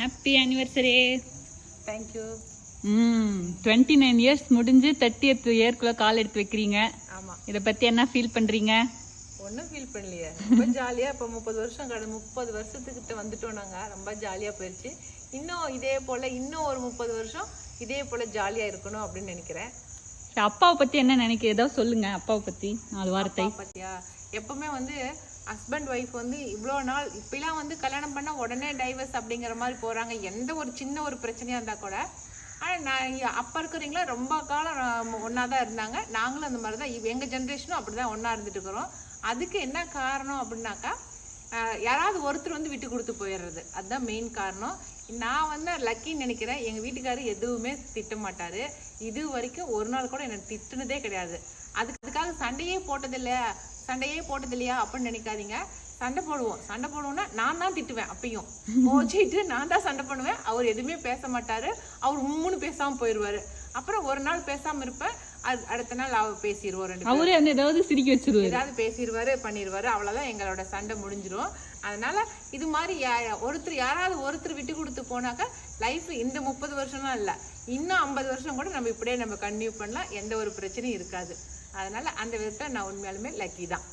Happy anniversary. Thank you. 29 years முடிஞ்சு 30th இயர்க்குள்ள கால் எடுத்து வைக்கிறீங்க. ஆமா. இதை பத்தி என்ன ஃபீல் பண்றீங்க? ஒன்றும் ஃபீல் பண்ணலையே, ரொம்ப ஜாலியா. இப்போ 30 வருஷம் 30 வருஷத்துக்கிட்ட வந்துட்டோம் நாங்க. ரொம்ப ஜாலியா போயிடுச்சு. இன்னும் இதே போல இன்னும் ஒரு 30 வருஷம் இதே போல ஜாலியா இருக்கணும் அப்படின்னு நினைக்கிறேன். அப்பாவை பத்தி என்ன நினைக்க, ஏதோ சொல்லுங்க அப்பாவை பத்தி 4 வார்த்தை. பத்தியா, எப்பவுமே வந்து ஹஸ்பண்ட் ஒய்ஃப் வந்து இவ்வளோ நாள் இப்பெல்லாம் வந்து கல்யாணம் பண்ணால் உடனே டைவர்ஸ் அப்படிங்கிற மாதிரி போகிறாங்க. எந்த ஒரு சின்ன ஒரு பிரச்சனையாக இருந்தால் கூட. ஆனால் நான் அப்போ இருக்கிறீங்களா ரொம்ப காலம் ஒன்றா தான் இருந்தாங்க. நாங்களும் அந்த மாதிரி தான், எங்கள் ஜென்ரேஷனும் அப்படி தான் ஒன்றா இருந்துட்டு இருக்கிறோம். அதுக்கு என்ன காரணம் அப்படின்னாக்கா, யாராவது ஒருத்தர் வந்து விட்டு கொடுத்து போயிடுறது, அதுதான் மெயின் காரணம். நான் வந்து லக்கின்னு நினைக்கிறேன். எங்கள் வீட்டுக்காரர் எதுவுமே திட்ட மாட்டார். இது வரைக்கும் ஒரு நாள் கூட என்னை திட்டுனதே கிடையாது. அதுக்காக சண்டையே போட்டதில்லையா அப்படின்னு நினைக்காதீங்க. சண்டை போடுவோம்னா நான் தான் திட்டுவேன். அப்பயும் கோச்சிட்டு நான் தான் சண்டை பண்ணுவேன். அவர் எதுவுமே பேச மாட்டாரு. அவர் உம்முன்னு பேசாம போயிடுவாரு. அப்புறம் ஒரு நாள் பேசாம இருப்பேன். அடுத்த நாள் அவர் பேசிடுவோம். அவரே ஏதாவது சிரிக்க வச்சிருவாரு, ஏதாவது பேசிடுவாரு, பண்ணிடுவாரு. அவ்வளவுதான், எங்களோட சண்டை முடிஞ்சிரும். அதனால இது மாதிரி யாராவது ஒருத்தர் விட்டு கொடுத்து போனாக்க லைஃப் இந்த 30 வருஷம்லாம் இல்லை, இன்னும் 50 வருஷம் கூட நம்ம இப்படியே கண்டினியூ பண்ணலாம். எந்த ஒரு பிரச்சனையும் இருக்காது. அதனால அந்த விதத்தை நான் உண்மையாலுமே லக்கி தான்.